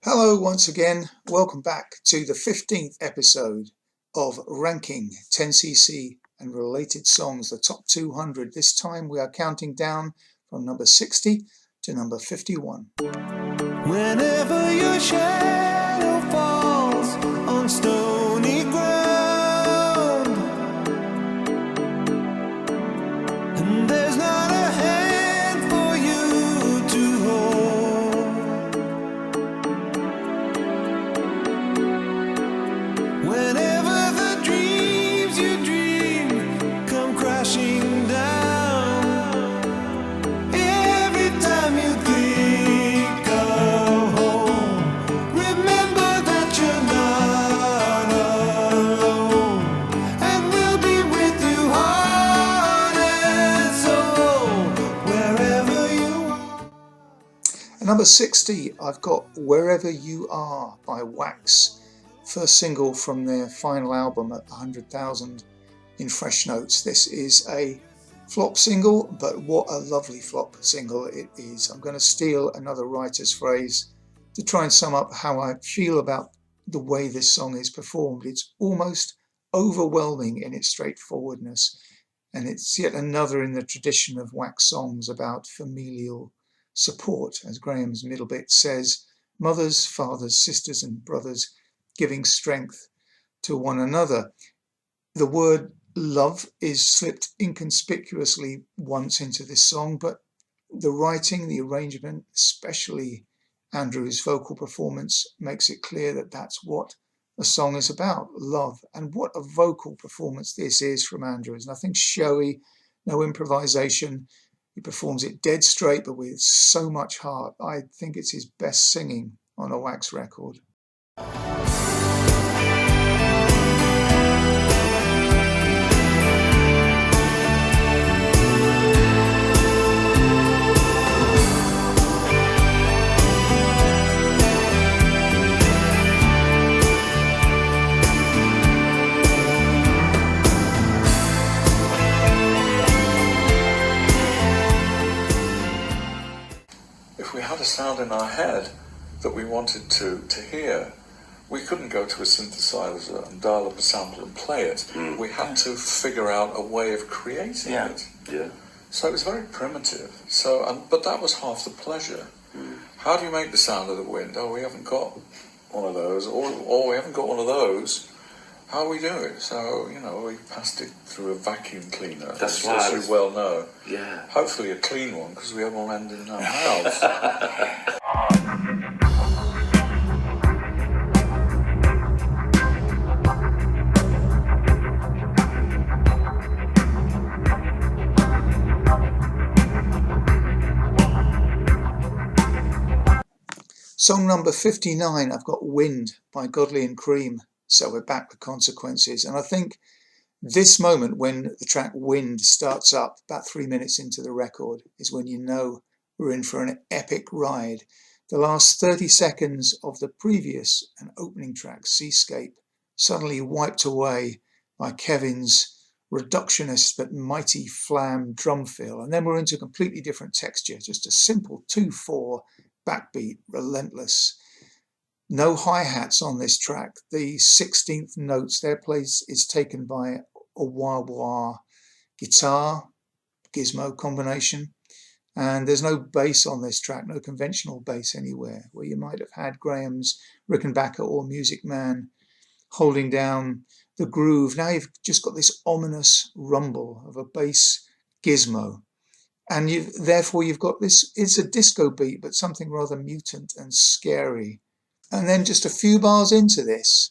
Hello once again, welcome back to the 15th episode of Ranking 10cc and Related Songs, the top 200. This time we are counting down from number 60 to number 51. Whenever your shadow falls on stony ground and there's not a hand for you to hold, whenever the dreams you dream come crashing down, every time you think of home, remember that you're not alone, and we'll be with you heart and soul, wherever you are. At number 60, I've got Wherever You Are by Wax. First single from their final album at 100,000 in Fresh Notes. This is a flop single, but what a lovely flop single it is. I'm going to steal another writer's phrase to try and sum up how I feel about the way this song is performed. It's almost overwhelming in its straightforwardness, and it's yet another in the tradition of Wax songs about familial support, as Graham's middle bit says, mothers, fathers, sisters and brothers giving strength to one another. The word love is slipped inconspicuously once into this song, but the writing, the arrangement, especially Andrew's vocal performance, makes it clear that that's what the song is about, love. And what a vocal performance this is from Andrew. There's nothing showy, no improvisation. He performs it dead straight, but with so much heart. I think it's his best singing on a Wax record. If we had a sound in our head that we wanted to hear, we couldn't go to a synthesizer and dial up a sample and play it. We had to figure out a way of creating it. Yeah. So it was very primitive. But that was half the pleasure. How do you make the sound of the wind? Oh, we haven't got one of those, or we haven't got one of those. How do we do it? So, we passed it through a vacuum cleaner. That's as you well know. Yeah. Hopefully a clean one, because we have one ending in our mouths. Song number 59, I've got Wind by Godley and Creme. So we're back with Consequences. And I think this moment when the track Wind starts up, about 3 minutes into the record, is when you know we're in for an epic ride. The last 30 seconds of the previous and opening track, Seascape, suddenly wiped away by Kevin's reductionist but mighty flam drum fill. And then we're into a completely different texture, just a simple 2/4 backbeat, relentless. No hi-hats on this track. The 16th notes, their place is taken by a wah-wah guitar, gizmo combination. And there's no bass on this track, no conventional bass anywhere, where you might have had Graham's Rickenbacker or Music Man holding down the groove. Now you've just got this ominous rumble of a bass gizmo. And therefore you've got this, it's a disco beat, but something rather mutant and scary. And then just a few bars into this,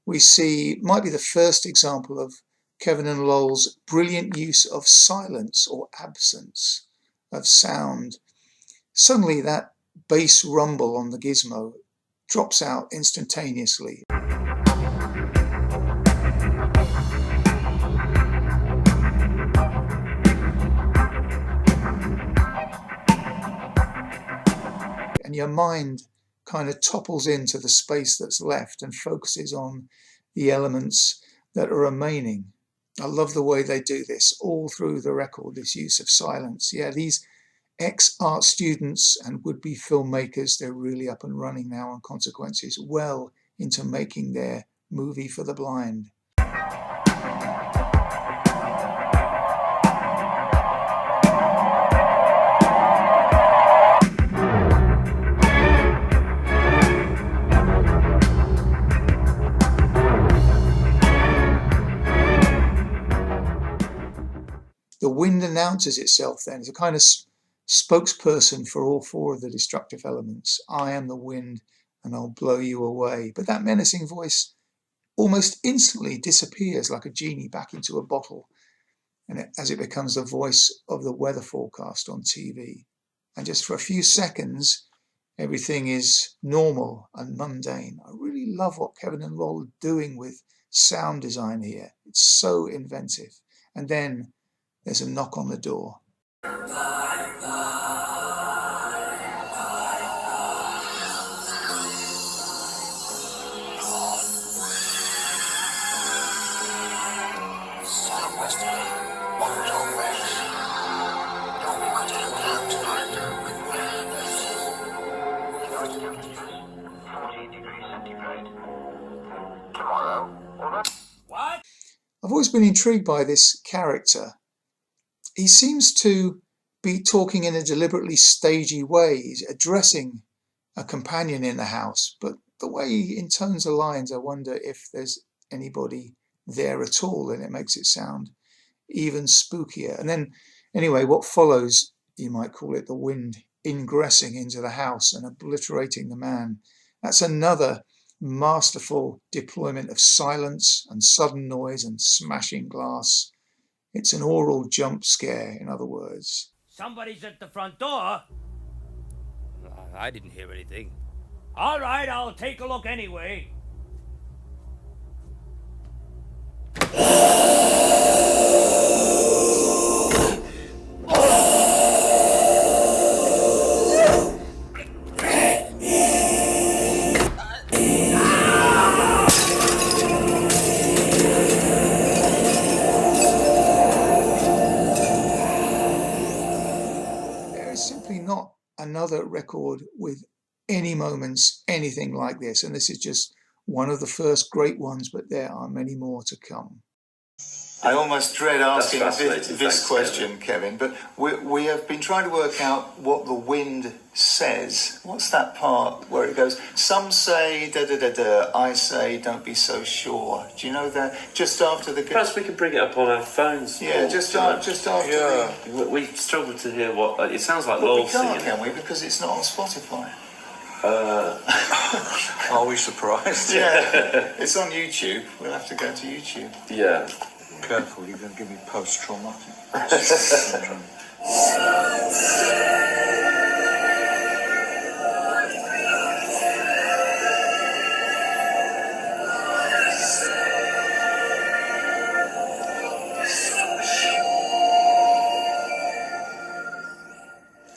we see, might be the first example of Kevin and Lowell's brilliant use of silence or absence of sound. Suddenly that bass rumble on the gizmo drops out instantaneously. And your mind kind of topples into the space that's left and focuses on the elements that are remaining. I love the way they do this all through the record, this use of silence. Yeah, these ex-art students and would-be filmmakers, they're really up and running now on Consequences, well into making their movie for the blind. The wind announces itself then as a kind of spokesperson for all four of the destructive elements. I am the wind and I'll blow you away. But that menacing voice almost instantly disappears like a genie back into a bottle, and as it becomes the voice of the weather forecast on TV. And just for a few seconds, everything is normal and mundane. I really love what Kevin and Lol are doing with sound design here. It's so inventive. And then there's a knock on the door. I've always been intrigued by this character. He seems to be talking in a deliberately stagey way. He's addressing a companion in the house, but the way he intones the lines, I wonder if there's anybody there at all, and it makes it sound even spookier. And then, anyway, what follows, you might call it the wind ingressing into the house and obliterating the man. That's another masterful deployment of silence and sudden noise and smashing glass. It's an oral jump scare, in other words. Somebody's at the front door. I didn't hear anything. All right, I'll take a look anyway. Another record with any moments, anything like this, and this is just one of the first great ones, but there are many more to come. I almost dread asking this question, Kevin, but we have been trying to work out what the wind says. What's that part where it goes, some say da-da-da-da, I say don't be so sure. Do you know that? Just after the... Perhaps we can bring it up on our phones. Yeah, just after... Yeah. We struggle to hear what... It sounds like Lowell singing. We can't, can we? Because it's not on Spotify. Are we surprised? Yeah, it's on YouTube. We'll have to go to YouTube. Yeah. Careful, you're going to give me post-traumatic.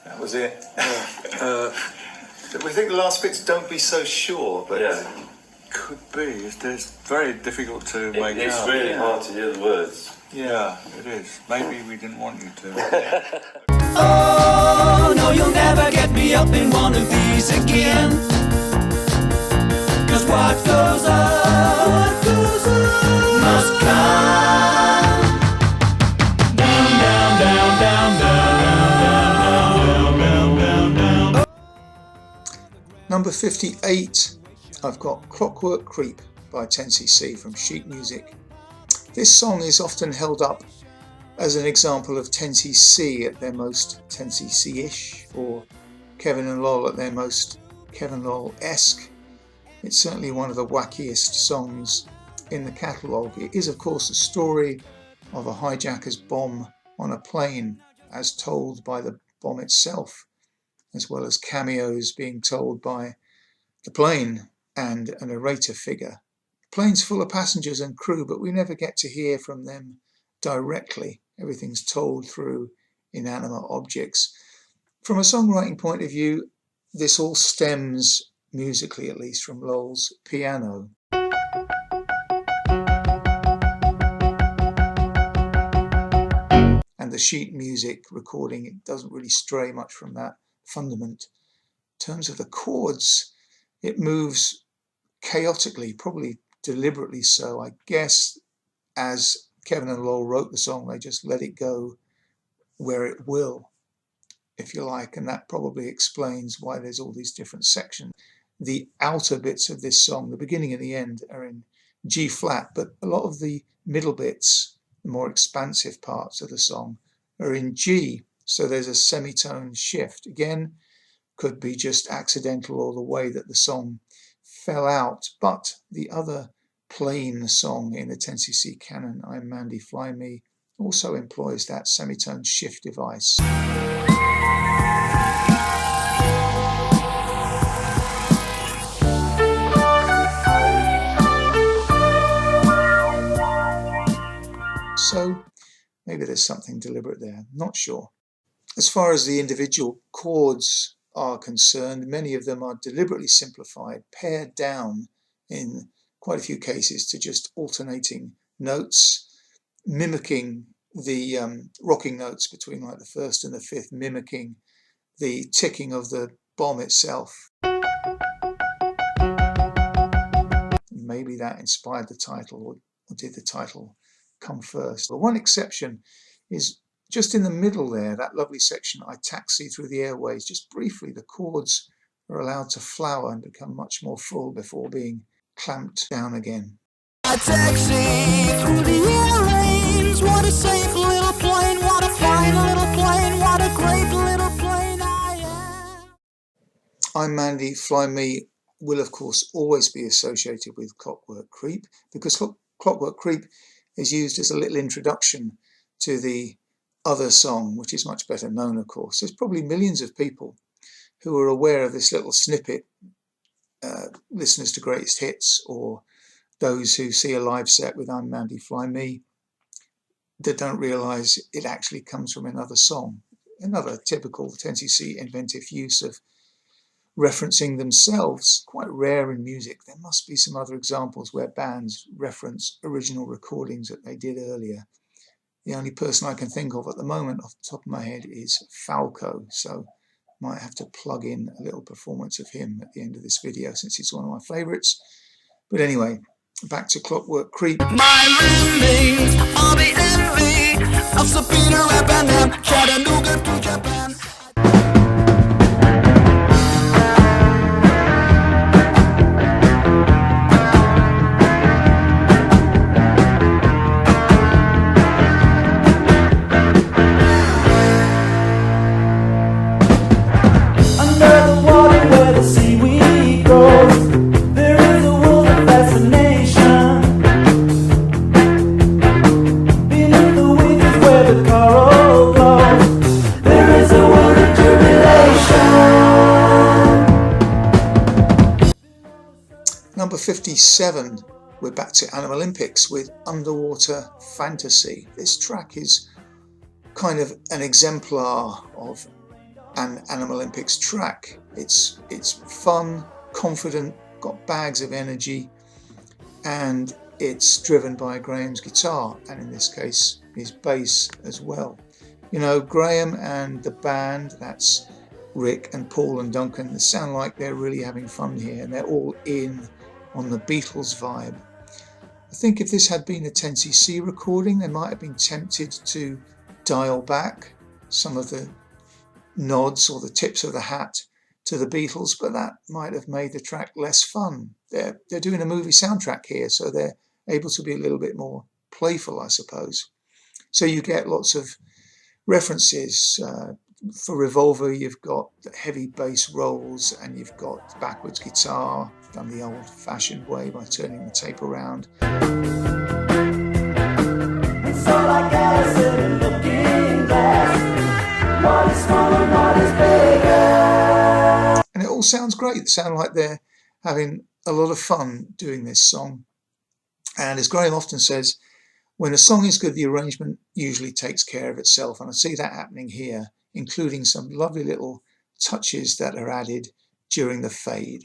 That was it. We think the last bits don't be so sure, but... Yeah. Could be. It's very difficult to make out. It's really hard to hear the words. Yeah, it is. Maybe we didn't want you to. Oh, no, you'll never get me up in one of these again. 'Cause what goes up must come down, down, down, down, down, down, down, down, down, down. Number 58, I've got Clockwork Creep by 10cc from Sheet Music. This song is often held up as an example of 10cc at their most 10cc-ish, or Kevin and Lol at their most Kevin Lol-esque. It's certainly one of the wackiest songs in the catalogue. It is, of course, a story of a hijacker's bomb on a plane, as told by the bomb itself, as well as cameos being told by the plane and a narrator figure. The plane's full of passengers and crew, but we never get to hear from them directly. Everything's told through inanimate objects. From a songwriting point of view, this all stems, musically at least, from Lowell's piano. And the sheet music recording, it doesn't really stray much from that fundament. In terms of the chords, it moves chaotically, probably deliberately so. I guess as Kevin and Lowell wrote the song, they just let it go where it will, if you like, and that probably explains why there's all these different sections. The outer bits of this song, the beginning and the end, are in G flat, but a lot of the middle bits, the more expansive parts of the song, are in G. So there's a semitone shift. Again, could be just accidental or the way that the song fell out. But the other plain song in the 10cc canon, I'm Mandy, Fly Me, also employs that semitone shift device. So maybe there's something deliberate there, not sure. As far as the individual chords are concerned, many of them are deliberately simplified, pared down in quite a few cases to just alternating notes, mimicking the rocking notes between like the first and the fifth, mimicking the ticking of the bomb itself. Maybe that inspired the title, or did the title come first? The one exception is just in the middle there, that lovely section, I Taxi Through the Airways. Just briefly, the chords are allowed to flower and become much more full before being clamped down again. I taxi through the airways. What a safe little plane, what a fine little plane, what a great little plane I am. I'm Mandy, Fly Me will of course always be associated with Clockwork Creep, because Clockwork Creep is used as a little introduction to the other song, which is much better known, of course. There's probably millions of people who are aware of this little snippet, listeners to greatest hits, or those who see a live set with I'm Mandy, Fly Me, that don't realise it actually comes from another song. Another typical 10cc inventive use of referencing themselves, quite rare in music. There must be some other examples where bands reference original recordings that they did earlier. The only person I can think of at the moment off the top of my head is Falco, so might have to plug in a little performance of him at the end of this video since he's one of my favourites. But anyway, back to Clockwork Creep. My remains are the envy of Sapina Rabanam, Chattanooga to Japan. Number 57, we're back to Animal Olympics with Underwater Fantasy. This track is kind of an exemplar of an Animal Olympics track. It's fun, confident, got bags of energy, and it's driven by Graham's guitar, and in this case his bass as well. You know, Graham and the band, that's Rick and Paul and Duncan, they sound like they're really having fun here, and they're all in on the Beatles vibe. I think if this had been a 10cc recording, they might have been tempted to dial back some of the nods or the tips of the hat to the Beatles, but that might have made the track less fun. They're doing a movie soundtrack here, so they're able to be a little bit more playful, I suppose. So you get lots of references. For Revolver, you've got the heavy bass rolls, and you've got backwards guitar, done the old-fashioned way by turning the tape around. It's all like Alice in the Looking Glass. What is small and what is bigger? And it all sounds great. They sound like they're having a lot of fun doing this song. And as Graham often says, when a song is good, the arrangement usually takes care of itself. And I see that happening here, including some lovely little touches that are added during the fade.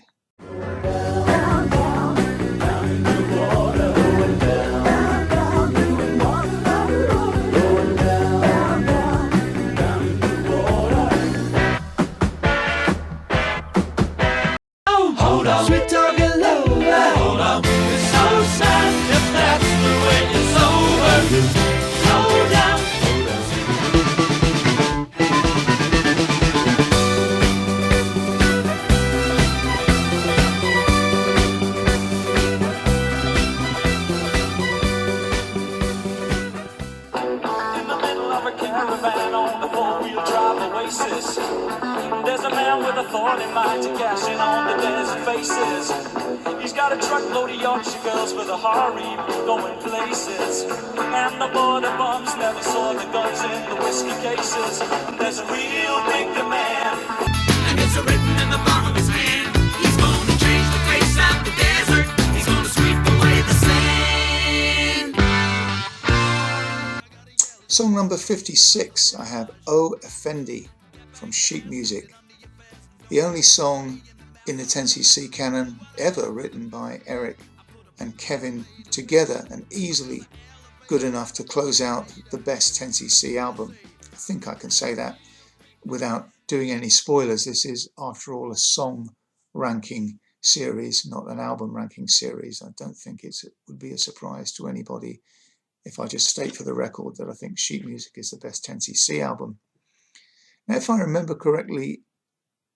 caravan on the four-wheel drive oasis. There's a man with a thought in mind to cash in on the desert faces. He's got a truckload of Yorkshire girls for the harem going places. And the border bums never saw the guns in the whiskey cases. There's a real big demand. And it's written in the palm of his hand. He's gonna change the face of the desert. He's gonna sweep away the sand. Song number 56, I have "Oh Effendi" from Sheet Music. The only song in the 10cc canon ever written by Eric and Kevin together, and easily good enough to close out the best 10cc album. I think I can say that without doing any spoilers. This is, after all, a song ranking series, not an album ranking series. I don't think it would be a surprise to anybody if I just state for the record that I think Sheet Music is the best 10cc album. Now, if I remember correctly,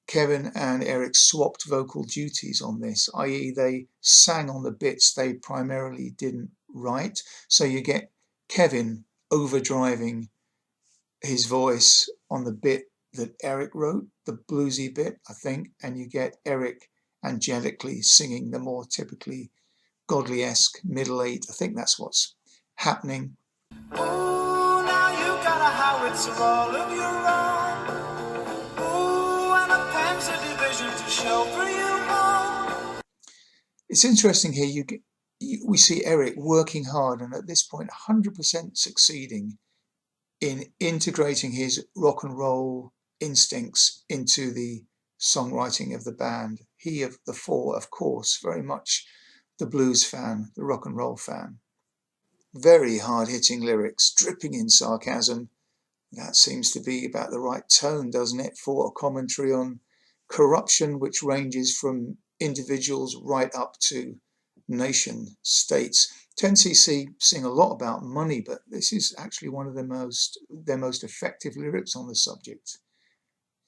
Kevin and Eric swapped vocal duties on this, i.e. they sang on the bits they primarily didn't write. So you get Kevin overdriving his voice on the bit that Eric wrote, the bluesy bit, I think, and you get Eric angelically singing the more typically Godley-esque middle eight. I think that's what's happening. Ooh, now you got a howitzer all of your own. Ooh, and a panzer division to shelter you on. It's interesting here, we see Eric working hard and at this point 100% succeeding in integrating his rock and roll instincts into the songwriting of the band. He of the four, of course, very much the blues fan, the rock and roll fan. Very hard-hitting lyrics, dripping in sarcasm. That seems to be about the right tone, doesn't it, for a commentary on corruption, which ranges from individuals right up to nation states. 10cc sing a lot about money, but this is actually one of their most effective lyrics on the subject.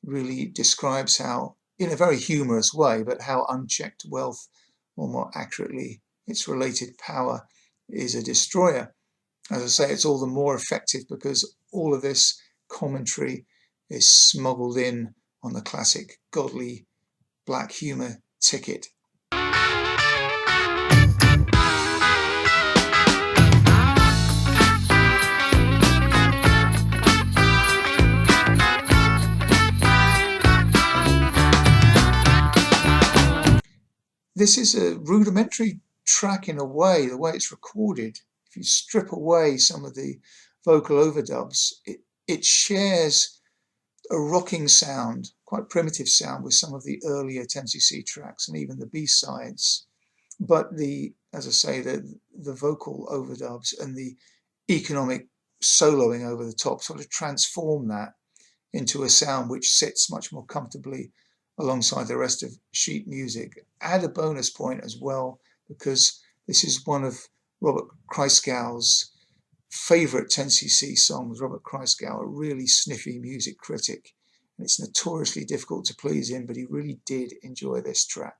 Really describes how, in a very humorous way, but how unchecked wealth, or more accurately, its related power, is a destroyer. As I say, it's all the more effective because all of this commentary is smuggled in on the classic Godley black humour ticket. This is a rudimentary track in a way, the way it's recorded. If you strip away some of the vocal overdubs, it shares a rocking sound, quite primitive sound, with some of the earlier 10cc tracks and even the B-sides. But as I say, the vocal overdubs and the economic soloing over the top sort of transform that into a sound which sits much more comfortably alongside the rest of Sheet Music. Add a bonus point as well, because this is one of Robert Christgau's favourite 10cc songs. Robert Christgau, a really sniffy music critic, and it's notoriously difficult to please him, but he really did enjoy this track.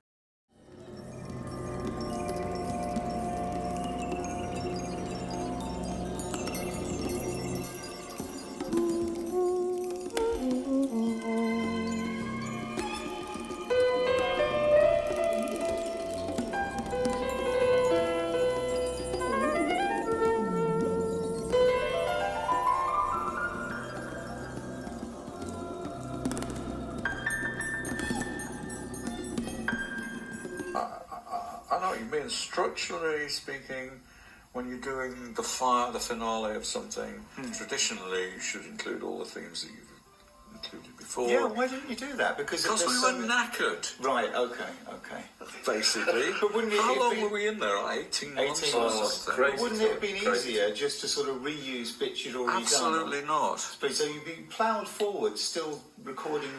I know what you mean. Structurally speaking, when you're doing the finale of something, traditionally you should include all the themes that you've included before. Yeah, why didn't you do that? Because we were knackered. Right, okay. Basically. But wouldn't How long were we in there? 18 months 18 or months. something? Wouldn't it have been easier just to sort of reuse bits you'd already done? Absolutely not. So you'd be ploughed forward, still recording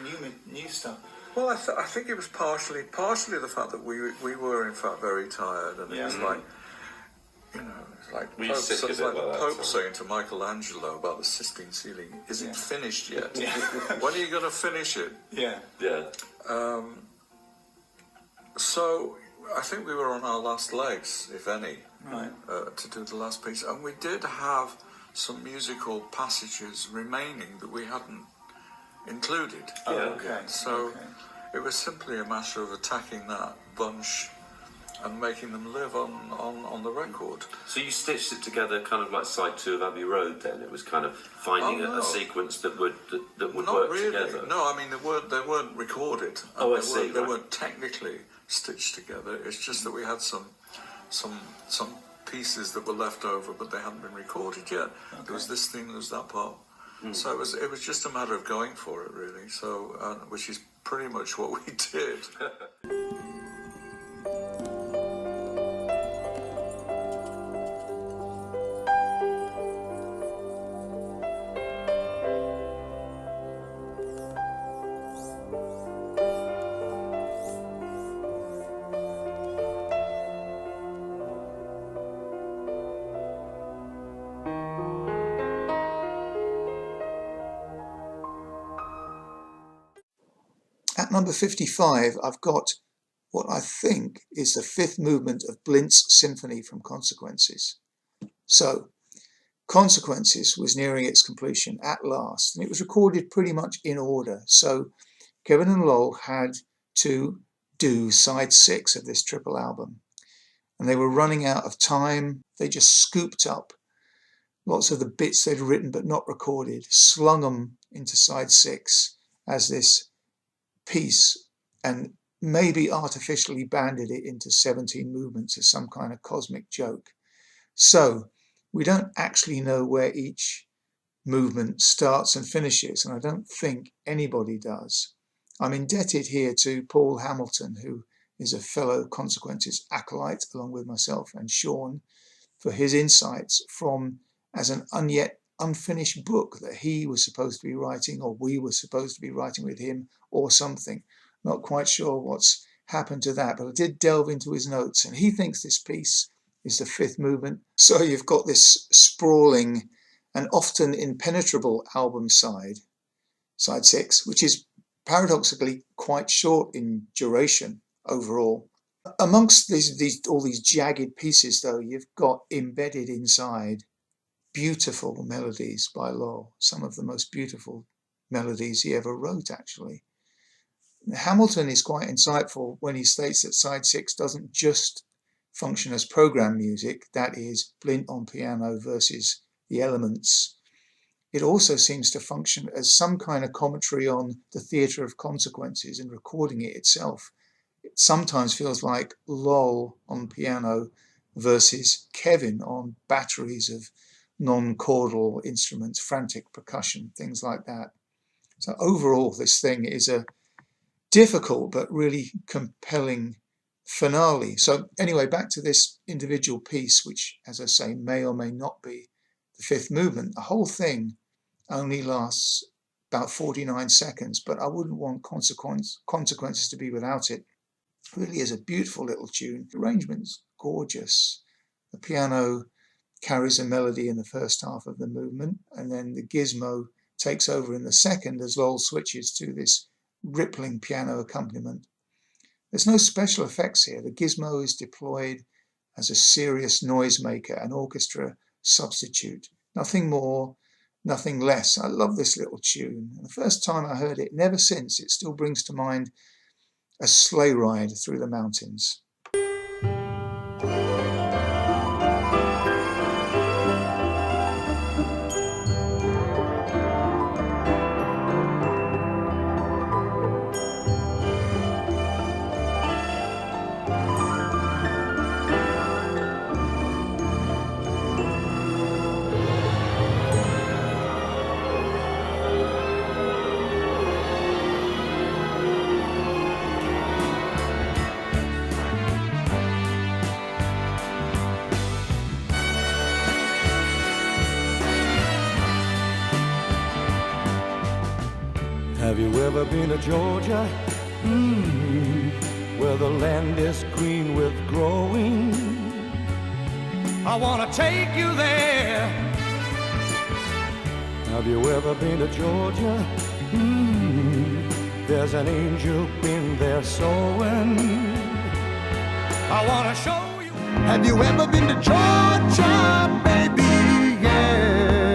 new stuff. Well, I think it was partially the fact that we were in fact very tired, and it was like, it's like We Pope, sick so of it's it like like the that, Pope so. saying to Michelangelo about the Sistine ceiling, "Is it finished yet? Yeah. When are you going to finish it?" Yeah. So I think we were on our last legs, if any, Right. to do the last piece, and we did have some musical passages remaining that we hadn't included. Oh, okay. So okay. it was simply a matter of attacking that bunch and making them live on the record. So you stitched it together kind of like side 2 of Abbey Road then? It was kind of finding Oh, no. a sequence that would Not work really. together? No, I mean they weren't recorded. Oh, I They see, weren't, they right. weren't technically stitched together. It's just that we had some pieces that were left over, but they hadn't been recorded yet. Okay. There was this thing, there was that part. So it was just a matter of going for it, really. So which is pretty much what we did. At number 55, I've got what I think is the 5th movement of Blint's Symphony from Consequences. So, Consequences was nearing its completion at last, and it was recorded pretty much in order. So, Kevin and Lowell had to do side 6 of this triple album, and they were running out of time. They just scooped up lots of the bits they'd written but not recorded, slung them into side 6 as this piece, and maybe artificially banded it into 17 movements as some kind of cosmic joke. So we don't actually know where each movement starts and finishes, and I don't think anybody does. I'm indebted here to Paul Hamilton, who is a fellow Consequences acolyte, along with myself and Sean, for his insights from as an yet unfinished book that he was supposed to be writing, or we were supposed to be writing with him, or something. Not quite sure what's happened to that, but I did delve into his notes, and he thinks this piece is the 5th movement. So you've got this sprawling and often impenetrable album side 6, which is paradoxically quite short in duration overall. Amongst all these jagged pieces, though, you've got embedded inside beautiful melodies by Lowell, some of the most beautiful melodies he ever wrote, actually. Hamilton is quite insightful when he states that side 6 doesn't just function as program music, that is, Blint on piano versus the elements. It also seems to function as some kind of commentary on the theatre of consequences and recording it itself. It sometimes feels like Lowell on piano versus Kevin on batteries of non-chordal instruments, frantic percussion, things like that. So overall, this thing is a difficult but really compelling finale. So anyway, back to this individual piece, which, as I say, may or may not be the 5th movement. The whole thing only lasts about 49 seconds, but I wouldn't want Consequences to be without it. It really is a beautiful little tune. The arrangement's gorgeous. The piano carries a melody in the first half of the movement, and then the gizmo takes over in the second as Lowell switches to this rippling piano accompaniment. There's no special effects here. The gizmo is deployed as a serious noisemaker, an orchestra substitute. Nothing more, nothing less. I love this little tune. The first time I heard it, never since, it still brings to mind a sleigh ride through the mountains. Have you ever been to Georgia? Where the land is green with growing. I want to take you there. Have you ever been to Georgia? There's an angel in there sowing. I want to show you. Have you ever been to Georgia, baby? Yeah.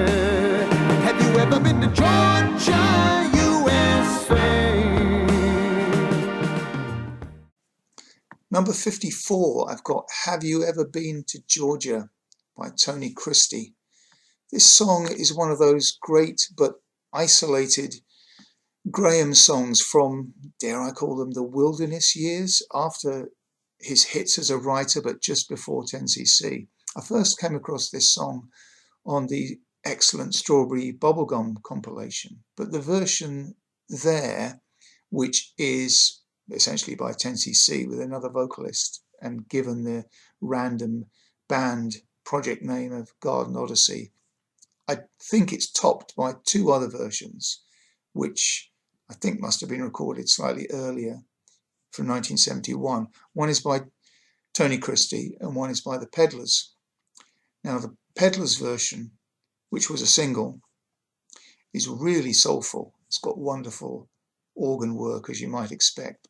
Number 54, I've got Have You Ever Been to Georgia by Tony Christie. This song is one of those great but isolated Graham songs from, dare I call them, the wilderness years, after his hits as a writer but just before 10cc. I first came across this song on the excellent Strawberry Bubblegum compilation, but the version there, which is essentially by 10cc with another vocalist and given the random band project name of Garden Odyssey, I think it's topped by two other versions, which I think must have been recorded slightly earlier, from 1971. One is by Tony Christie and one is by the Peddlers. Now, the Peddlers version, which was a single, is really soulful. It's got wonderful organ work, as you might expect.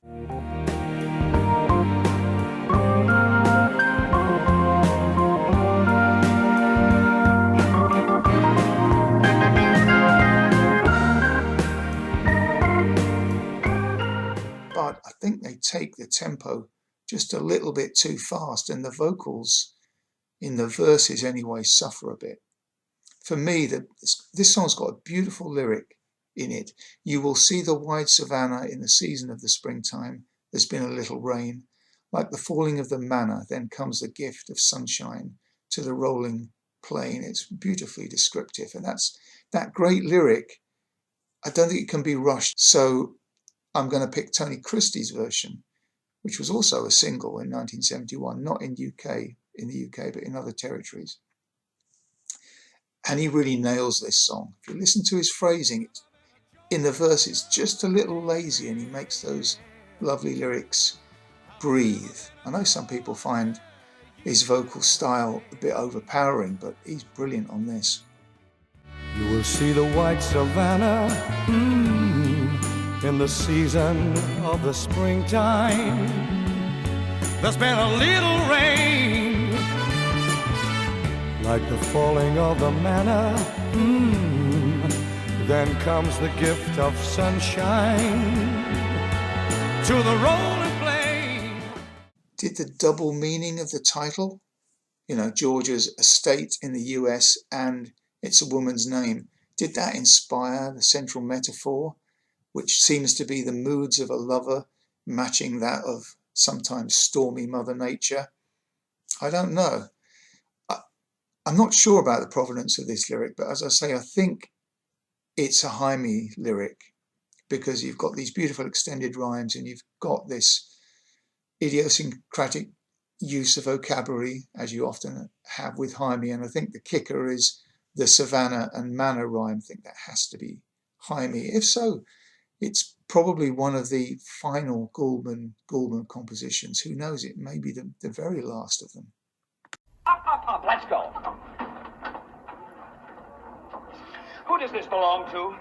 But I think they take the tempo just a little bit too fast, and the vocals, in the verses anyway, suffer a bit. For me, this song's got a beautiful lyric in it. You will see the wide savannah in the season of the springtime. There's been a little rain. Like the falling of the manna, then comes the gift of sunshine to the rolling plain. It's beautifully descriptive. And that great lyric, I don't think it can be rushed. So I'm going to pick Tony Christie's version, which was also a single in 1971, not in the UK, but in other territories. And he really nails this song. If you listen to his phrasing, in the verse it's just a little lazy, and he makes those lovely lyrics breathe. I know some people find his vocal style a bit overpowering, but he's brilliant on this. You will see the white savannah in the season of the springtime. There's been a little rain, like the falling of the manna. Then comes the gift of sunshine to the rolling plain. Did the double meaning of the title, Georgia's a state in the US and it's a woman's name, did that inspire the central metaphor, which seems to be the moods of a lover matching that of sometimes stormy Mother Nature? I don't know. I'm not sure about the provenance of this lyric, but as I say, I think it's a Jaime lyric, because you've got these beautiful extended rhymes and you've got this idiosyncratic use of vocabulary, as you often have with Jaime. And I think the kicker is the savannah and manna rhyme. I think that has to be Jaime. If so, it's probably one of the final Goldman compositions. Who knows? It may be the very last of them. Up, let's go. Who does this belong to?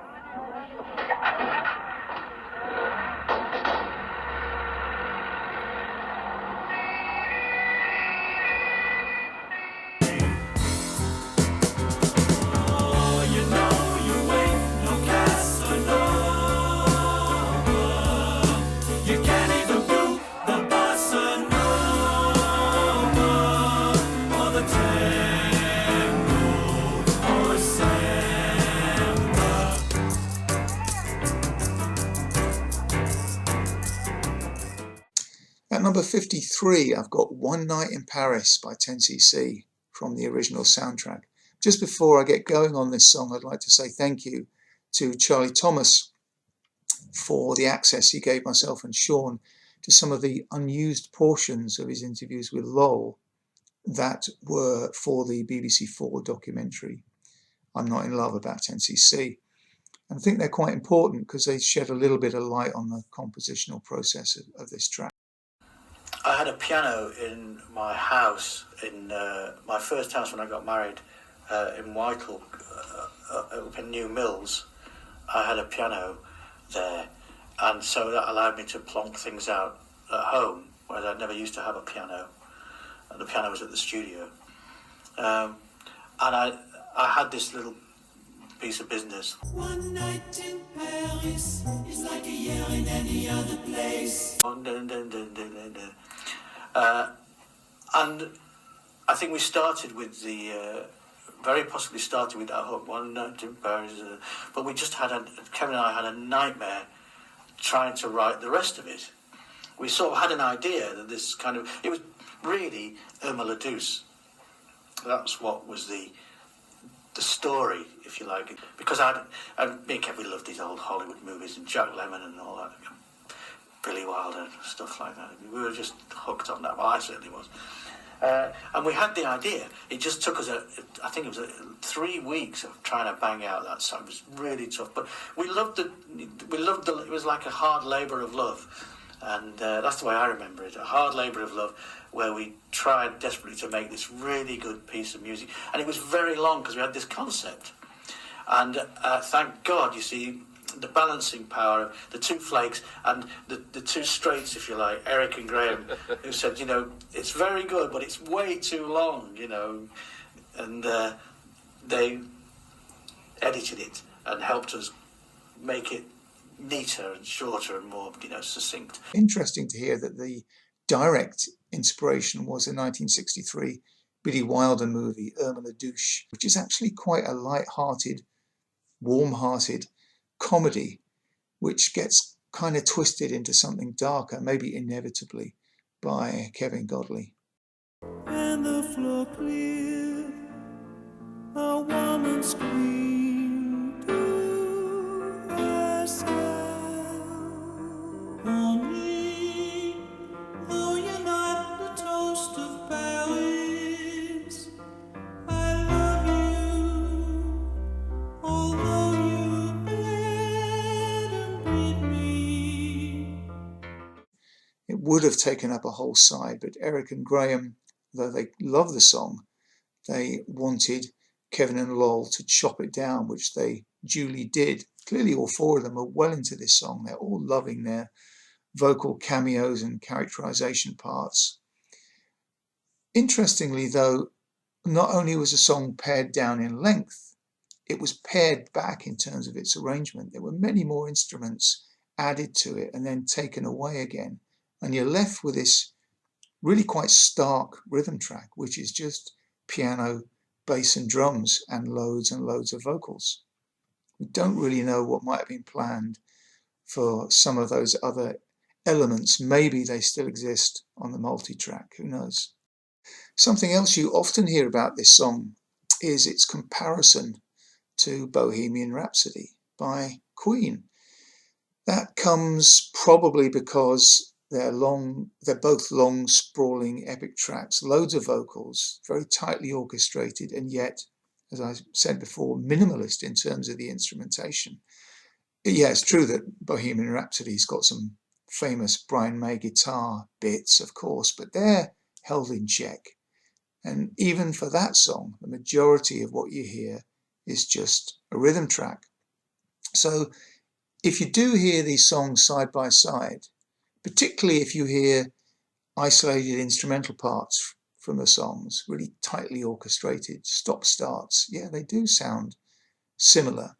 At number 53, I've got One Night in Paris by 10cc from the original soundtrack. Just before I get going on this song, I'd like to say thank you to Charlie Thomas for the access he gave myself and Sean to some of the unused portions of his interviews with Lowell that were for the BBC4 documentary I'm Not in Love about 10cc. And I think they're quite important because they shed a little bit of light on the compositional process of this track. I had a piano in my house, in my first house when I got married in Whitehall, up in New Mills. I had a piano there, and so that allowed me to plonk things out at home, whereas I never used to have a piano. And the piano was at the studio. And I had this little piece of business. One night in Paris is like a year in any other place. And I think we started with very possibly started with that hook, One Night in Paris, but we just Kevin and I had a nightmare trying to write the rest of it. We sort of had an idea that this it was really Irma la Douce. That's what was the story, if you like, because me and Kevin loved these old Hollywood movies and Jack Lemmon and all that, Billy Wilder and stuff like that. We were just hooked on that. Well, I certainly was. And we had the idea. It just took us I think it was 3 weeks of trying to bang out that song. It was really tough, but we loved it. It was like a hard labour of love, and that's the way I remember it. A hard labour of love, where we tried desperately to make this really good piece of music, and it was very long because we had this concept. And thank God, you see, the balancing power of the two flakes and the two straights, if you like, Eric and Graham, who said, it's very good, but it's way too long, and they edited it and helped us make it neater and shorter and more, succinct. Interesting to hear that the direct inspiration was a 1963 Billy Wilder movie, Irma la Douce, which is actually quite a light-hearted, warm-hearted comedy, which gets kind of twisted into something darker, maybe inevitably, by Kevin Godley. And the floor clear, a woman screamed to herself. Only, though you're not the toast of Paris, I love you, although you bled and bleed me. It would have taken up a whole side, but Eric and Graham, though they love the song, they wanted Kevin and Lol to chop it down, which they duly did. Clearly all four of them are well into this song. They're all loving their vocal cameos and characterization parts. Interestingly, though, not only was the song pared down in length, it was pared back in terms of its arrangement. There were many more instruments added to it and then taken away again. And you're left with this really quite stark rhythm track, which is just piano, bass and drums and loads of vocals. We don't really know what might have been planned for some of those other elements. Maybe they still exist on the multi-track, who knows. Something else you often hear about this song is its comparison to Bohemian Rhapsody by Queen. That comes probably because they're both long, sprawling, epic tracks, loads of vocals, very tightly orchestrated, and yet, as I said before, minimalist in terms of the instrumentation. Yeah, it's true that Bohemian Rhapsody's got some famous Brian May guitar bits, of course, but they're held in check. And even for that song, the majority of what you hear is just a rhythm track. So if you do hear these songs side by side, particularly if you hear isolated instrumental parts from the songs, really tightly orchestrated stop-starts, yeah, they do sound similar.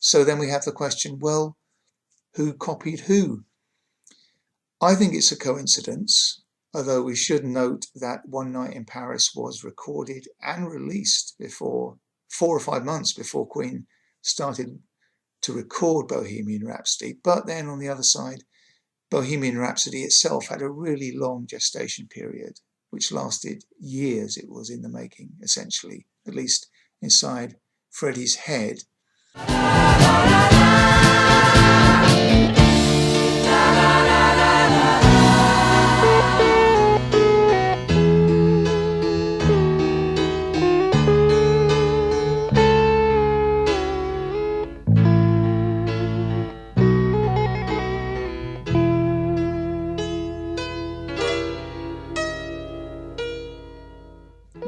So then we have the question, well, who copied who? I think it's a coincidence, although we should note that One Night in Paris was recorded and released before 4 or 5 months before Queen started to record Bohemian Rhapsody. But then on the other side, Bohemian Rhapsody itself had a really long gestation period, which lasted years. It was in the making, essentially, at least inside Freddie's head.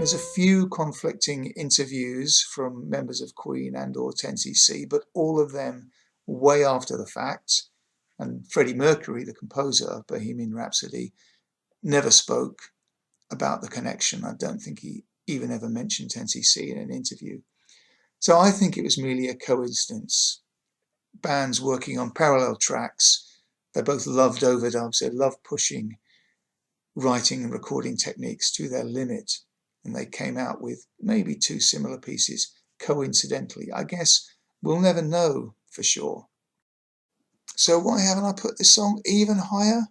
There's a few conflicting interviews from members of Queen and or 10cc, but all of them way after the fact. And Freddie Mercury, the composer of Bohemian Rhapsody, never spoke about the connection. I don't think he even ever mentioned 10cc in an interview. So I think it was merely a coincidence. Bands working on parallel tracks, they both loved overdubs, they loved pushing writing and recording techniques to their limit. And they came out with maybe two similar pieces coincidentally. I guess we'll never know for sure. So why haven't I put this song even higher?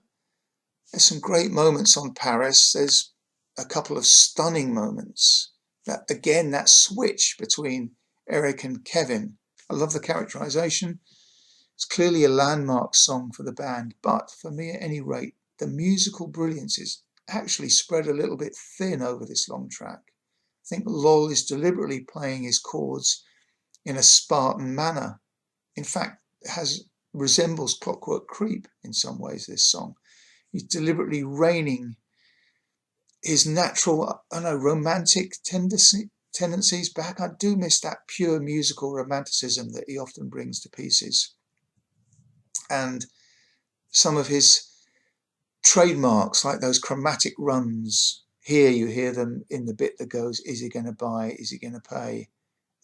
There's some great moments on Paris. There's a couple of stunning moments. That switch between Eric and Kevin. I love the characterization. It's clearly a landmark song for the band, but for me at any rate, the musical brilliance is actually spread a little bit thin over this long track. I think Lol is deliberately playing his chords in a Spartan manner. In fact, resembles Clockwork Creep in some ways, this song. He's deliberately reining his natural, romantic tendencies back. I do miss that pure musical romanticism that he often brings to pieces. And some of his trademarks, like those chromatic runs, here you hear them in the bit that goes, is he going to buy, is he going to pay?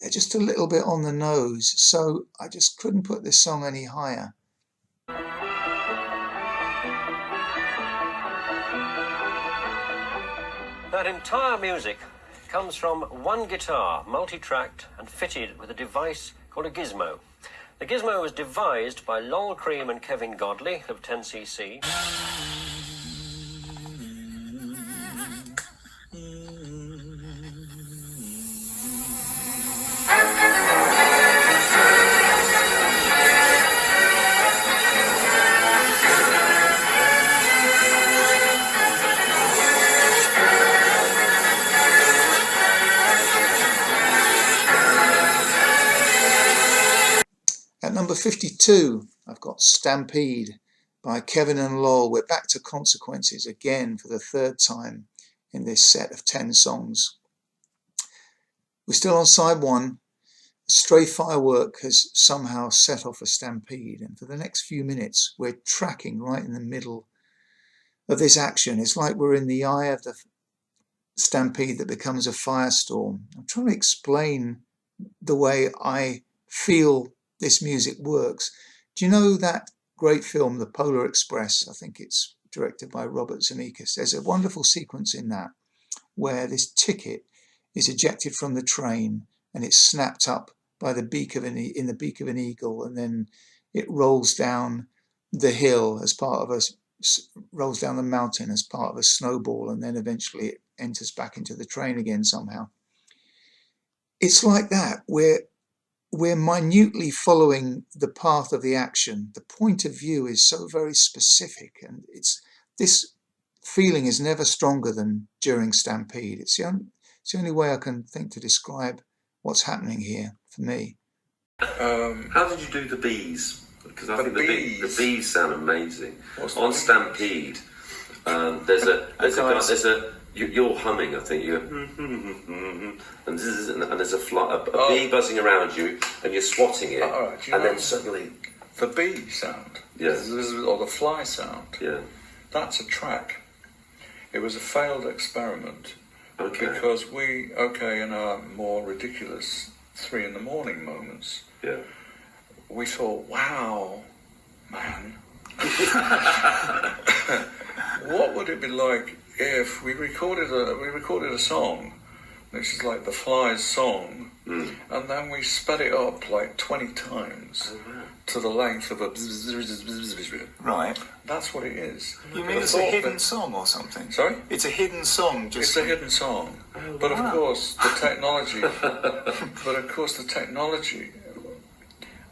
They're just a little bit on the nose, so I just couldn't put this song any higher. That entire music comes from one guitar, multi-tracked and fitted with a device called a gizmo. The gizmo was devised by Lol Creme and Kevin Godley of 10cc. At number 52, I've got Stampede by Kevin and Lol. We're back to Consequences again for the third time in this set of 10 songs. We're still on side one. A stray firework has somehow set off a stampede, and for the next few minutes we're tracking right in the middle of this action. It's like we're in the eye of the stampede that becomes a firestorm. I'm trying to explain the way I feel this music works. Do you know that great film, The Polar Express? I think it's directed by Robert Zemeckis. There's a wonderful sequence in that where this ticket is ejected from the train and it's snapped up by the beak of in the beak of an eagle, and then it rolls down the hill as part of rolls down the mountain as part of a snowball, and then eventually it enters back into the train again somehow. It's like that. We're minutely following the path of the action. The point of view is so very specific, and this feeling is never stronger than during Stampede. It's the only way I can think to describe what's happening here for me. How did you do the bees? Because I think the bees sound amazing. On Stampede, you're humming, I think, and there's a bee buzzing around you, and you're swatting it, and then suddenly... The bee sound, or the fly sound, that's a track. It was a failed experiment, because in our more ridiculous 3 in the morning moments, we thought, wow, man, what would it be like if we recorded a song, which is like the Fly's song, and then we sped it up like 20 times to the length of a Right. That's what it is. You mean it's a hidden song or something? Sorry? It's a hidden song. It's a hidden song. But of course the technology,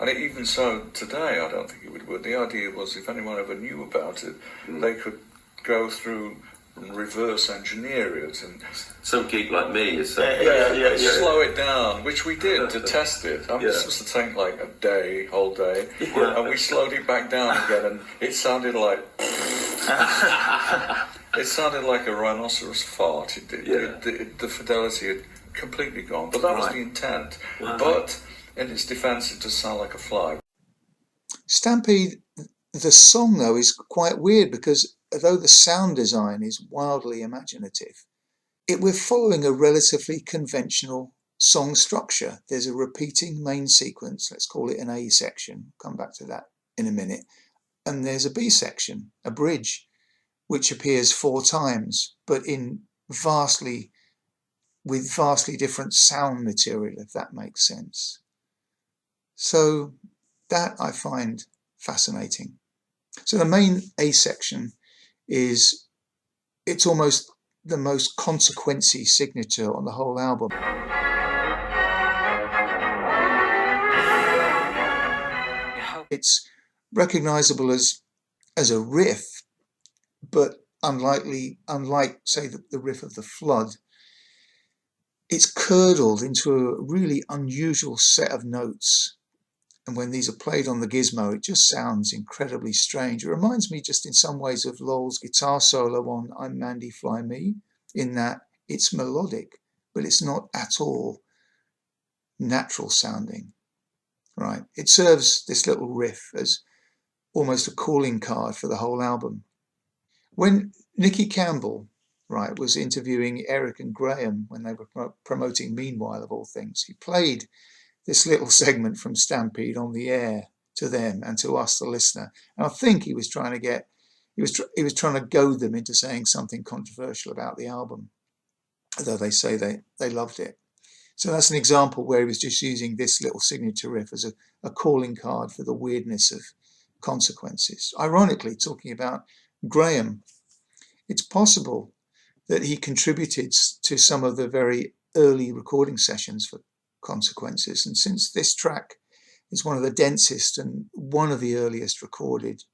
and even so today I don't think it would work. The idea was if anyone ever knew about it, they could go through and reverse engineer it, and some geek like me is slow it down, which we did to test it. This was to take like a whole day, and we slowed it back down again, and it sounded like It sounded like a rhinoceros fart. The fidelity had completely gone, but that was the intent. Wow. But in its defence, it does sound like a fly. Stampede, the song though, is quite weird because although the sound design is wildly imaginative, we're following a relatively conventional song structure. There's a repeating main sequence, let's call it an A section, come back to that in a minute, and there's a B section, a bridge, which appears 4 times, but with vastly different sound material, if that makes sense. So that I find fascinating. So the main A section it's almost the most consequency signature on the whole album. It's recognizable as a riff, but unlike say the riff of the Flood, it's curdled into a really unusual set of notes. And when these are played on the gizmo, it just sounds incredibly strange. It reminds me just in some ways of Lowell's guitar solo on I'm Mandy Fly Me, in that it's melodic, but it's not at all natural sounding, right? It serves this little riff as almost a calling card for the whole album. When Nicky Campbell, right, was interviewing Eric and Graham when they were promoting Meanwhile of all things, he played this little segment from Stampede on the air to them and to us, the listener. And I think he was trying to goad them into saying something controversial about the album, although they say they loved it. So that's an example where he was just using this little signature riff as a calling card for the weirdness of Consequences. Ironically, talking about Graham, it's possible that he contributed to some of the very early recording sessions for Consequences, and since this track is one of the densest and one of the earliest recorded,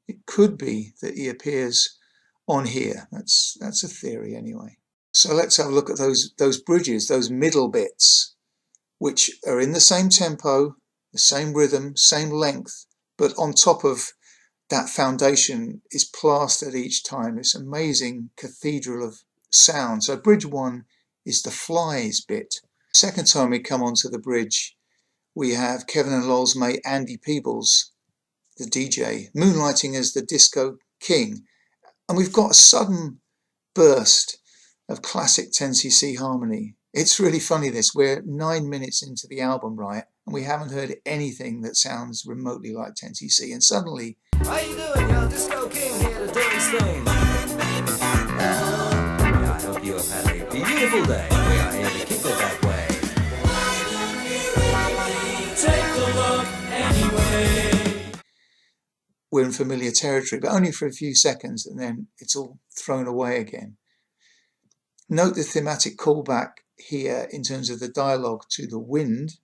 it could be that he appears on here. That's a theory anyway. So let's have a look at those bridges, those middle bits, which are in the same tempo, the same rhythm, same length, but on top of that foundation is plastered each time this amazing cathedral of sound. So bridge 1 is the flies bit. Second time we come onto the bridge, we have Kevin and Lowell's mate Andy Peebles, the DJ, moonlighting as the disco king. And we've got a sudden burst of classic 10cc harmony. It's really funny this. We're 9 minutes into the album, right? And we haven't heard anything that sounds remotely like 10cc. And suddenly... How you doing, yo? Disco King here to do his thing. I hope you have had a beautiful day. We are here to keep it that way. Take a look anyway. We're in familiar territory, but only for a few seconds, and then it's all thrown away again. Note the thematic callback here in terms of the dialogue to The Wind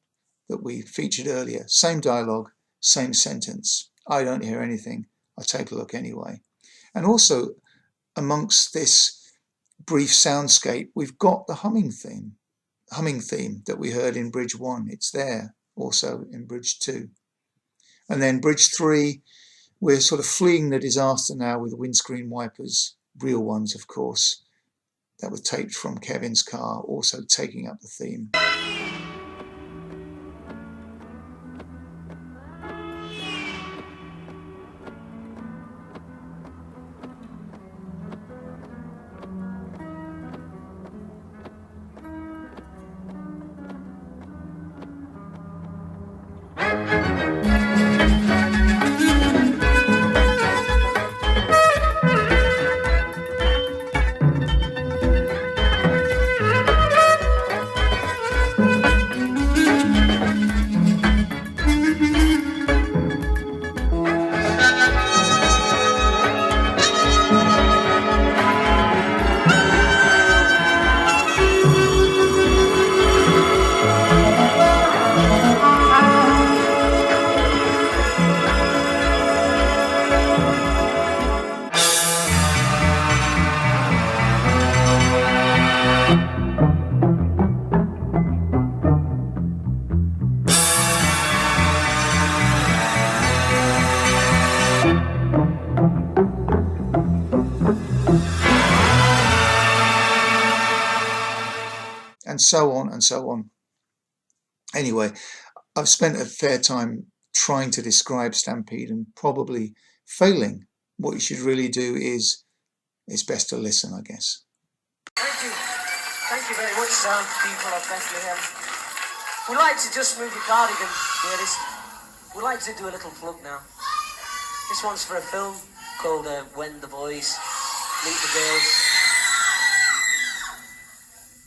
that we featured earlier. Same dialogue, same sentence. I don't hear anything. I'll take a look anyway. And also, amongst this brief soundscape, we've got the humming theme that we heard in Bridge 1. It's there also in Bridge 2. And then Bridge 3, we're sort of fleeing the disaster now with windscreen wipers, real ones, of course, that were taped from Kevin's car, also taking up the theme. and so on and so on. Anyway, I've spent a fair time trying to describe Stampede and probably failing. What you should really do is it's best to listen, I guess. Thank you. Thank you very much, sound people of Bethlehem. We'd like to just move your cardigan. Yeah, we'd like to do a little plug now. This one's for a film called When the Boys Meet the Girls.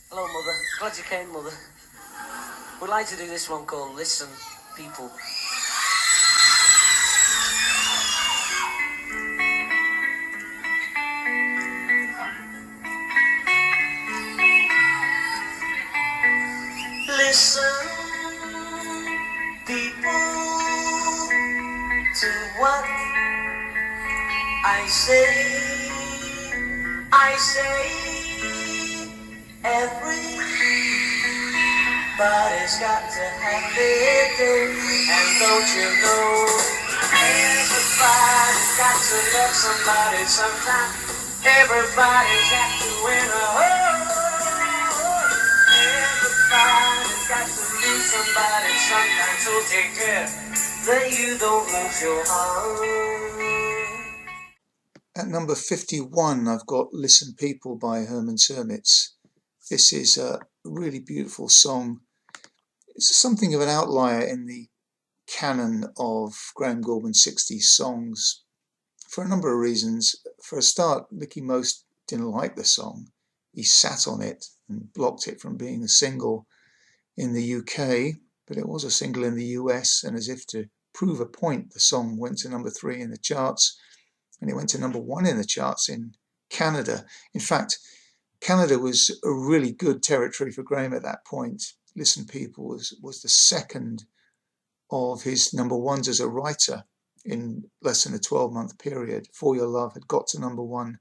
Hello, Mother. Glad you came, Mother. We'd like to do this one called Listen, People. Listen, people, to what I say. Everybody's got to have their day, and don't you know, everybody's got to love somebody sometime. Everybody's got to win a hole. Everybody's got to lose somebody sometime, so take care that you don't lose your heart. At number 51, I've got Listen People by Herman Sermitz. This is a really beautiful song. It's something of an outlier in the canon of Graham Gorman's 60s songs for a number of reasons. For a start, Mickey Most didn't like the song. He sat on it and blocked it from being a single in the UK, but it was a single in the US, and as if to prove a point, the song went to number 3 in the charts, and it went to number 1 in the charts in Canada. In fact, Canada was a really good territory for Graham at that point. Listen People was the second of his number ones as a writer in less than a 12-month period. For Your Love had got to number 1,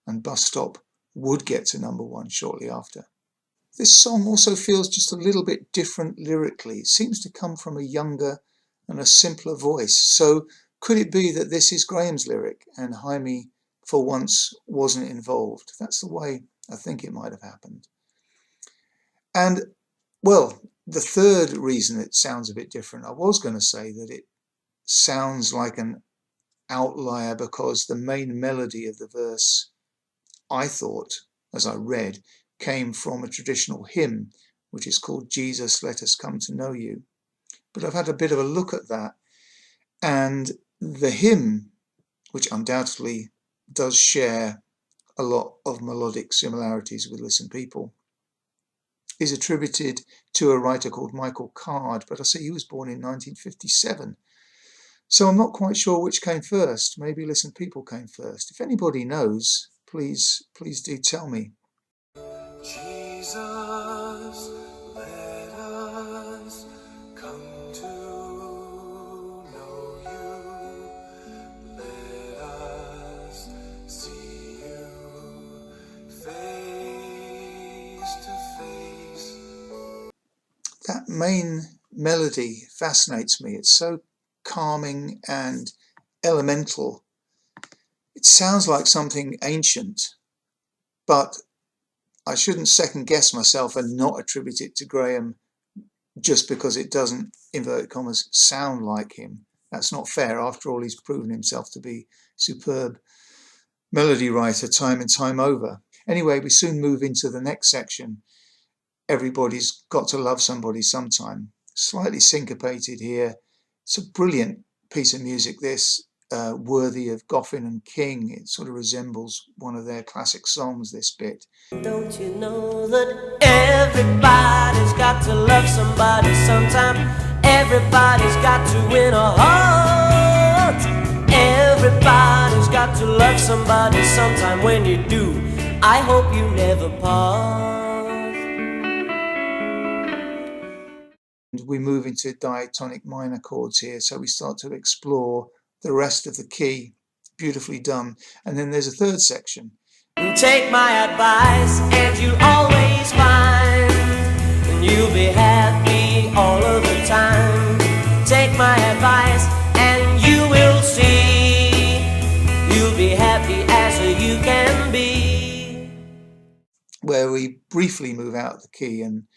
and Bus Stop would get to number 1 shortly after. This song also feels just a little bit different lyrically. It seems to come from a younger and a simpler voice. So could it be that this is Graham's lyric and Jaime for once wasn't involved? That's the way I think it might have happened. And, well, the third reason it sounds a bit different, I was going to say that it sounds like an outlier because the main melody of the verse, I thought, as I read, came from a traditional hymn, which is called Jesus, Let Us Come to Know You. But I've had a bit of a look at that, and the hymn, which undoubtedly does share a lot of melodic similarities with Listen People, is attributed to a writer called Michael Card, but I say he was born in 1957. So I'm not quite sure which came first. Maybe Listen People came first. If anybody knows, please do tell me. Jesus, let us come to know you. Let us see you face to face. That main melody fascinates me. It's so calming and elemental. It sounds like something ancient, but I shouldn't second guess myself and not attribute it to Graham just because it doesn't, inverted commas, sound like him. That's not fair. After all, he's proven himself to be superb melody writer time and time over. Anyway, we soon move into the next section. Everybody's got to love somebody sometime. Slightly syncopated here. It's a brilliant piece of music, this, worthy of Goffin and King. It sort of resembles one of their classic songs, this bit. Don't you know that everybody's got to love somebody sometime? Everybody's got to win a heart. Everybody's got to love somebody sometime. When you do, I hope you never part. We move into diatonic minor chords here, so we start to explore the rest of the key. Beautifully done. And then there's a third section. Take my advice and you'll always find, and you'll be happy all of the time. Take my advice and you will see, you'll be happy as you can be. Where we briefly move out of the key and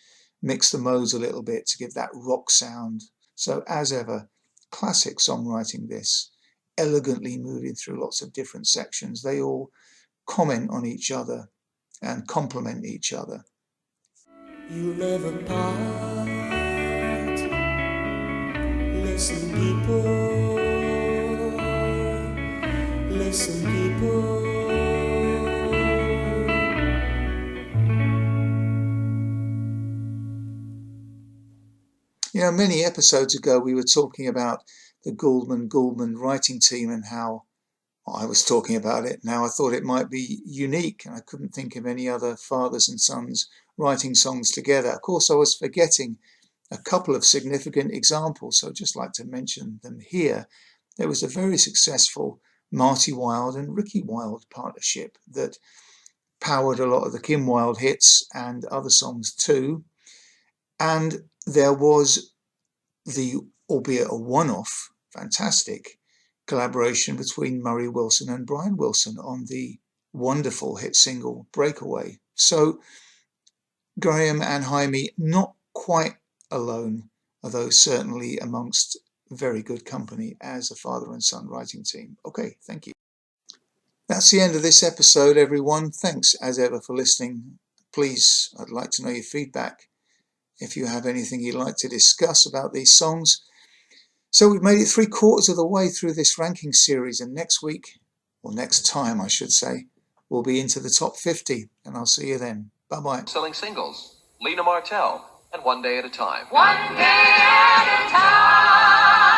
mix the modes a little bit to give that rock sound. So as ever, classic songwriting this, elegantly moving through lots of different sections. They all comment on each other and complement each other. You'll never part. Listen, people. Listen, people. You know, many episodes ago we were talking about the Goldman writing team and how I was talking about it. Now I thought it might be unique and I couldn't think of any other fathers and sons writing songs together. Of course, I was forgetting a couple of significant examples, so I'd just like to mention them here. There was a very successful Marty Wilde and Ricky Wilde partnership that powered a lot of the Kim Wilde hits and other songs too. And there was the, albeit a one-off, fantastic collaboration between Murray Wilson and Brian Wilson on the wonderful hit single Breakaway. So Graham and Jaime, not quite alone, although certainly amongst very good company as a father and son writing team. Okay, thank you. That's the end of this episode, everyone. Thanks as ever for listening. Please, I'd like to know your feedback if you have anything you'd like to discuss about these songs. So we've made it 3/4 of the way through this ranking series, and next week, or next time I should say, we'll be into the top 50, and I'll see you then. Bye-bye. Selling singles, Lena Martell, and One Day at a Time. One day at a time.